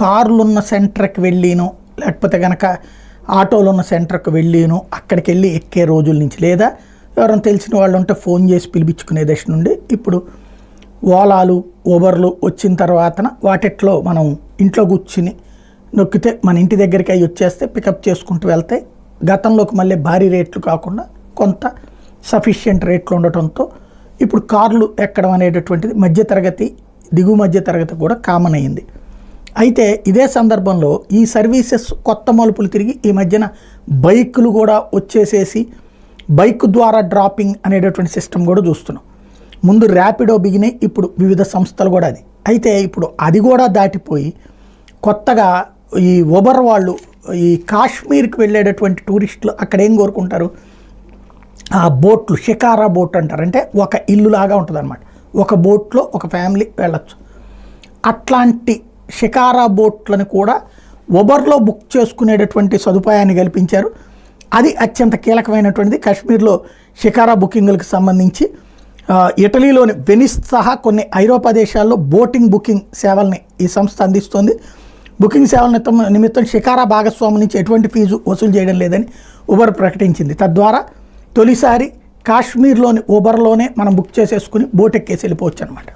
కార్లు ఉన్న సెంటర్కి వెళ్ళిను, లేకపోతే కనుక ఆటోలు ఉన్న సెంటర్కి వెళ్ళిను అక్కడికి వెళ్ళి ఎక్కే రోజుల నుంచి, లేదా ఎవరైనా తెలిసిన వాళ్ళు ఉంటే ఫోన్ చేసి పిలిపించుకునే దశ నుండి ఇప్పుడు ఓలాలు ఊబర్లు వచ్చిన తర్వాత వాటిట్లో మనం ఇంట్లో కూర్చుని నొక్కితే మన ఇంటి దగ్గరికి అవి వచ్చేస్తే పికప్ చేసుకుంటూ వెళ్తే గతంలోకి మళ్ళీ భారీ రేట్లు కాకుండా కొంత సఫిషియెంట్ రేట్లు ఉండటంతో ఇప్పుడు కార్లు ఎక్కడం అనేటటువంటిది మధ్యతరగతి దిగువ మధ్యతరగతి కూడా కామన్ అయింది. అయితే ఇదే సందర్భంలో ఈ సర్వీసెస్ కొత్త మలుపులు తిరిగి ఈ మధ్యన బైకులు కూడా వచ్చేసేసి బైక్ ద్వారా డ్రాపింగ్ అనేటటువంటి సిస్టమ్ కూడా చూస్తున్నాం. ముందు ర్యాపిడో బిగినాయి, ఇప్పుడు వివిధ సంస్థలు కూడా అది. అయితే ఇప్పుడు అది కూడా దాటిపోయి కొత్తగా ఈ ఉబర్ వాళ్ళు ఈ కాశ్మీర్కి వెళ్ళేటటువంటి టూరిస్టులు అక్కడ ఏం కోరుకుంటారు, ఆ బోట్లు షికారా బోట్ అంటారు, అంటే ఒక ఇల్లు లాగా ఉంటుంది అనమాట, ఒక బోట్లో ఒక ఫ్యామిలీ వెళ్ళచ్చు. అట్లాంటి షికారా బోట్లను కూడా ఉబర్లో బుక్ చేసుకునేటటువంటి సదుపాయాన్ని కల్పించారు. అది అత్యంత కీలకమైనటువంటిది. కాశ్మీర్లో షికారా బుకింగ్లకు సంబంధించి ఇటలీలోని వెనిస్ సహా కొన్ని ఐరోపా దేశాల్లో బోటింగ్ బుకింగ్ సేవల్ని ఈ సంస్థ అందిస్తోంది. బుకింగ్ సేవల నిమిత్తం షికారా భాగస్వామి నుంచి ఎటువంటి ఫీజు వసూలు చేయడం లేదని ఉబర్ ప్రకటించింది. తద్వారా తొలిసారి కాశ్మీర్లోని ఉబర్లోనే మనం బుక్ చేసేసుకుని బోట్ ఎక్కేసి వెళ్ళిపోవచ్చు అనమాట.